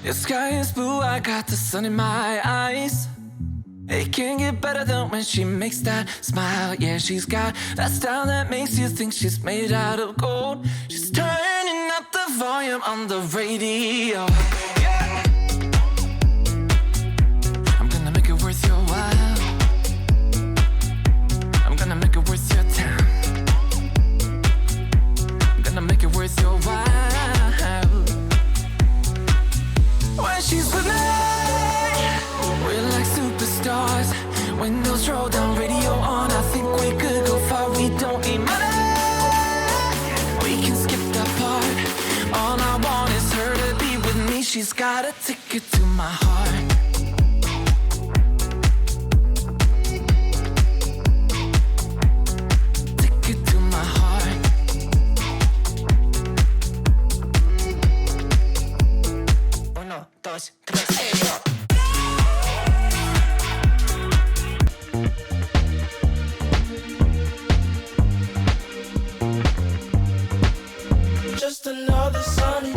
Your sky is blue, I got the sun in my eyes. It can't get better than when she makes that smile. Yeah, she's got that style that makes you think she's made out of gold. She's turning up the volume on the radio. Yeah. I'm gonna make it worth your while. I'm gonna make it worth your time. I'm gonna make it worth your while. When she's with me, we're like superstars. Windows roll down, radio on. I think we could go far. We don't need money. We can skip that part. All I want is her to be with me. She's got a ticket to my heart. Ticket to my heart. Uno, dos, tres, yo. Just another sunny